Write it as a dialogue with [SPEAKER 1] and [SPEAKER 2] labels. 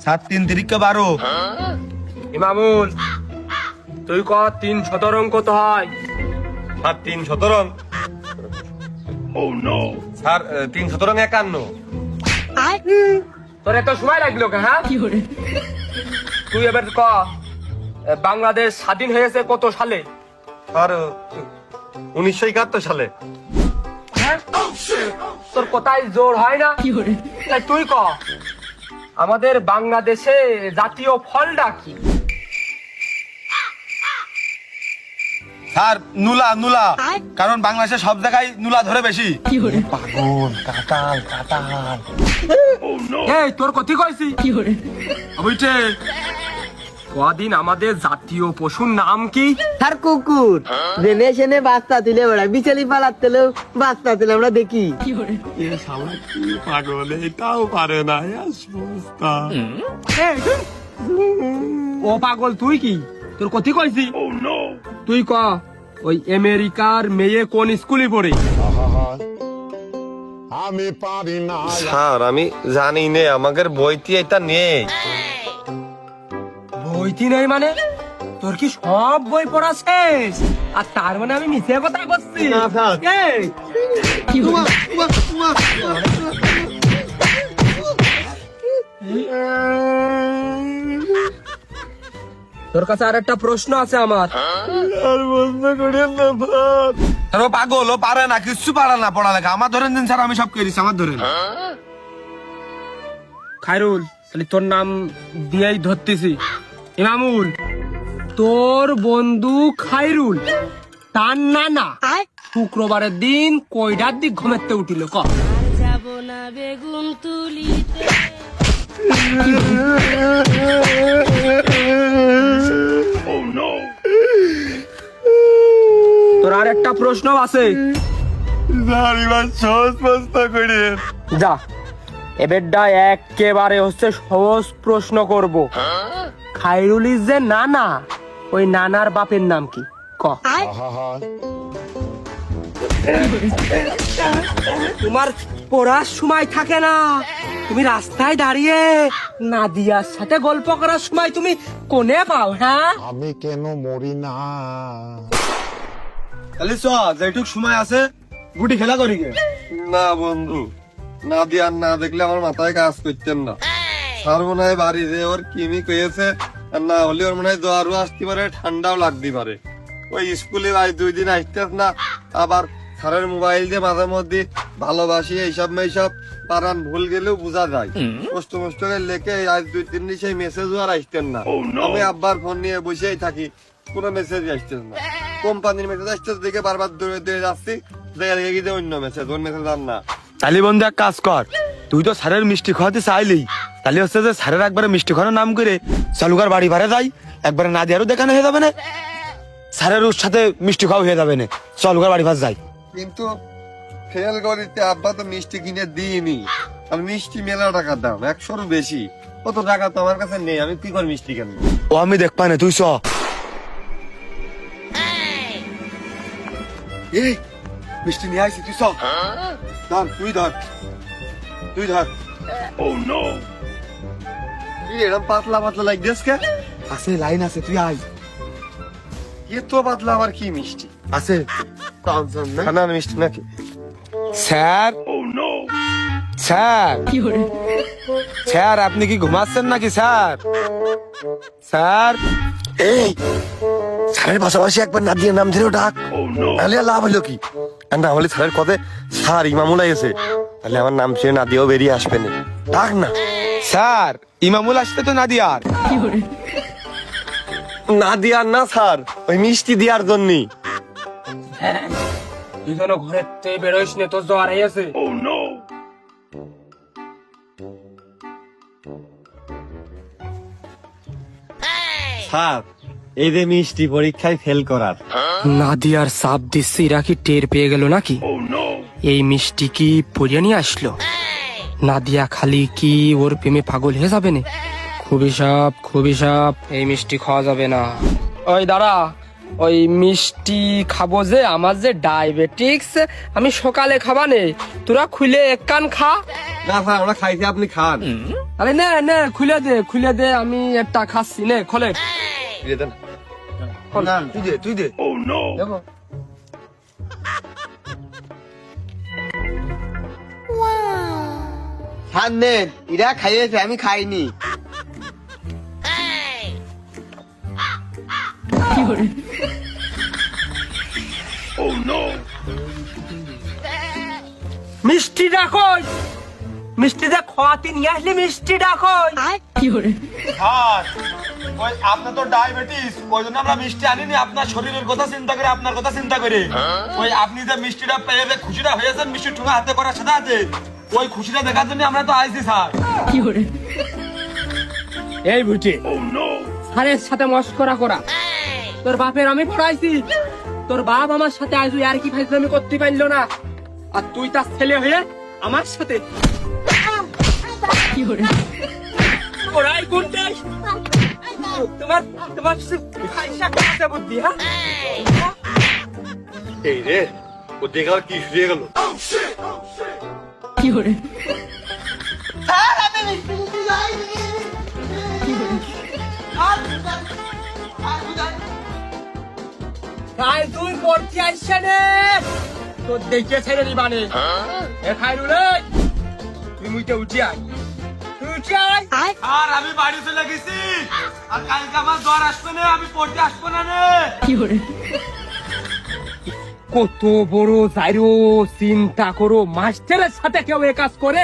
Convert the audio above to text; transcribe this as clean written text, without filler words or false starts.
[SPEAKER 1] Sir 3 3 12।
[SPEAKER 2] ইমামুল তুই ক 3 17 কত হয়?
[SPEAKER 3] স্যার 3 17। স্যার 3 17 51।
[SPEAKER 2] তোর এত সময় লাগলো কে? হ্যাঁ তুই এবার ক বাংলাদেশ স্বাধীন হয়েছে কত সালে?
[SPEAKER 3] স্যার 1971 সালে।
[SPEAKER 2] হ্যাঁ? তোর কোথায় জোর হয় না? তাই তুই ক আমাদের বাংলাদেশে জাতীয় ফলটা কি?
[SPEAKER 1] স্যার নুলা নুলা, কারণ বাংলাদেশে সব জায়গায় নুলা ধরে বেশি। পাগল, কাঁঠাল কাঁঠাল।
[SPEAKER 2] এই তোর কথি কইছি
[SPEAKER 1] বুঝছে?
[SPEAKER 2] কদিন আমাদের জাতীয় পশুর নাম কি?
[SPEAKER 4] আর কুকুর জেনে শুনে বাচ্চা তুলে বেড়ায়, বিচালি পালাতেলেও বাচ্চা তুলে আমরা দেখি।
[SPEAKER 3] পাগল এটাও পারে না।
[SPEAKER 2] ও পাগল তুই কি? তোর কথি কইছি? তুই ক ওই আমেরিকার মেয়ে কোন স্কুলে পড়ে?
[SPEAKER 5] আমি পারি না।
[SPEAKER 3] স্যার আমি জানি নে, আমাদের বইতে এটা নেই।
[SPEAKER 2] বইতি নেই মানে? তোর কি সব বই পড়া শেষ? আর তার মানে আমি মিথ্যে কথা বলছি? এই, তোর কাছে আর একটা প্রশ্ন আছে আমার।
[SPEAKER 1] স্যার ও পাগল, ও পারে না, কিচ্ছু পারে না পড়ালেখা। আমার ধরেন দিন স্যার, আমি সব করেছি, আমার ধরেন।
[SPEAKER 2] খায়রুল, তাহলে তোর নাম দিয়েই ধরতেছি। ইমামুল, তোর বন্ধু খায়রুল তার নানা শুক্রবারের দিন কয়টার দিক ঘুমাতে উঠিল ক?
[SPEAKER 6] যাব না বেগুন তুলিতে।
[SPEAKER 2] তোর আর একটা প্রশ্ন আছে।
[SPEAKER 3] স্যার এবার সহজ প্রশ্ন করে।
[SPEAKER 2] যা এবারটা একেবারে হচ্ছে সহজ প্রশ্ন করব। খায়রুলির যে নানা, ওই নানার বাপের নাম কি ক? তোমার পড়ার সময় থাকে না, তুমি রাস্তায় দাঁড়িয়ে নাদিয়ার সাথে গল্প করার সময় তুমি কোনে পাও? হ্যাঁ
[SPEAKER 5] আমি কেন মরি না?
[SPEAKER 1] তাহলে চ, যেটুক সময় আছে গুটি খেলা করি গে।
[SPEAKER 3] না বন্ধু, না দিয়ার না দেখলে আমার মাথায় কাজ করতেন না। স্যার মনে হয় বাড়ি যে ওর কিমি কয়েছে, আর না হলে ওর মনে হয় জ্বরও আসতে পারে, ঠান্ডাও লাগতে পারে। ওই স্কুলে আজ 2 দিন আসতেস না, আবার স্যারের মোবাইল দিয়ে মাঝে মধ্যে ভালোবাসি এইসব মেসব পারান ভুল গেলেও বোঝা যায়। কষ্ট কষ্ট করে লেখে আজ 2-3 দিন সেই মেসেজও আর আসতেন না। আমি আব্বার ফোন নিয়ে বসেই থাকি, কোনো মেসেজ আসতেন না। কোম্পানির মেসেজ আসতে দেখে বারবার দৌড়ে দৌড়ে যাচ্ছি, দেখে গিয়ে অন্য মেসেজ, ওর মেসেজ আর না।
[SPEAKER 1] তাহলে বন্ধু এক কাজ কর, তুই তো স্যারের মিষ্টি খাওয়াতে চাইলি, তাহলে হচ্ছে যে স্যারের একবারে মিষ্টি খাওয়ানোর নাম করে চালুকার বাড়ি ভাড়া যাই, একবারে নাদিয়ারও দেখানো হয়ে যাবে না, স্যারের ওর সাথে মিষ্টি খাওয়া হয়ে যাবে না, চালুকার বাড়ি ভাড়া যাই।
[SPEAKER 3] কিন্তু ফেল করিতে আব্বা তো মিষ্টি কিনে দিইনি। আর মিষ্টি মেলা টাকার দাম, 100-র বেশি। কত টাকা তো আমার কাছে নেই, আমি কি করে মিষ্টি কেন?
[SPEAKER 1] ও আমি দেখ পাই না, তুই চ। এই মিষ্টি নিয়ে আইছি, তুই চ। ধর, তুই ধর, তুই ধর।
[SPEAKER 3] কি এরকম পাতলা পাতলা লাগতেছ কে?
[SPEAKER 1] আছে লাইন আছে, তুই আই।
[SPEAKER 3] এত পাতলা আবার কি মিষ্টি?
[SPEAKER 1] আছে
[SPEAKER 3] খানা মিষ্টি নাকি?
[SPEAKER 1] স্যার, স্যার, স্যার আপনি কি ঘুমাচ্ছেন নাকি স্যার? স্যার, এই স্যারের পাশাপাশি একবার নাদিয়ার নাম ধরেও ডাক, নাহলে আর লাভ হলো কি?
[SPEAKER 3] আর না হলে স্যারের কথা স্যার ইমামুল এসে, তাহলে আমার নাম ছিল নাদিয়াও বেরিয়ে আসবে না।
[SPEAKER 1] ডাক না। স্যার ইমামুল আসতে তো নাদিয়ার।
[SPEAKER 3] নাদিয়ার না স্যার, ওই মিষ্টি দেওয়ার জন্যই।
[SPEAKER 2] তুই যেন ঘরের থেকে বেরোইস নে, তোর জ্বর হয়েছে।
[SPEAKER 3] স্যার এই যে মিষ্টি পরীক্ষায় ফেল করার।
[SPEAKER 2] নাদিয়ার সাপ দিচ্ছে, এরা কি টের পেয়ে গেল নাকি? এই মিষ্টি কি পরিয়ে নিয়ে আসলো? নাদিয়া খালি কি ওর প্রেমে পাগল হয়ে যাবে না? খুবই সাপ, এই মিষ্টি খাওয়া যাবে না। ওই দাঁড়া, ওই মিষ্টি খাবো যে আমার যে ডায়াবেটিক্স আমি সকালে খাবা নে, তোরা খুলে এক কান খা।
[SPEAKER 3] না স্যার আমরা খাইছি, আপনি খান।
[SPEAKER 2] আরে নে নে খুলে দে আমি একটা খাচ্ছি, নে খোলে।
[SPEAKER 3] দিয়ে দেন।
[SPEAKER 1] না তুই দে দেখো।
[SPEAKER 4] খান দেন, এরা খাইয়েছে আমি খাইনি।
[SPEAKER 2] মিষ্টিটা কই? মিষ্টিটা খাওয়াতে নিয়ে আসলে মিষ্টিটা কই?
[SPEAKER 1] স্যার ওই আপনার তো ডায়াবেটিস, ওই জন্য আমরা মিষ্টি আনিনি, আপনার শরীরের কথা চিন্তা করে, আপনার কথা চিন্তা করে। ওই আপনি যে মিষ্টিটা পেয়ে যে খুশিটা হয়েছেন, মিষ্টি ঠুঙা হাতে করার সাথে আছে, ওই খুশিটা দেখার জন্য আমরা তো আইছি স্যার।
[SPEAKER 2] এই বুঝি স্যারের সাথে মস্করা করা, তোর বাপের আমি পড়াইছি, তোর বাপ আমার সাথে আজ আর কি ফাইজলামি করতে পারলো না, আর তুই তার ছেলে হয়ে আমার সাথে পড়াই করতে তোমার তোমার পয়সা কাছে বুদ্ধি। হ্যাঁ
[SPEAKER 3] এই রে ও দেখা কি শুয়ে গেল।
[SPEAKER 4] স্যার আমি মিষ্টি মিষ্টি যাইনি।
[SPEAKER 2] খাই তুই পড়তে আসছে নে, তোর দেখে ছেড়ে দিবানে। এ খাইরুল তুই মুইতে উঠি আয়, তুই উঠি আয়।
[SPEAKER 1] আর আমি বাড়ি চলে গেছি, আর কালকে আমার জ্বর আসবে না, আমি পড়তে আসবো না রে।
[SPEAKER 2] কত বড় যাইরো চিন্তা করো, মাস্টারের সাথে কেউ এ কাজ করে?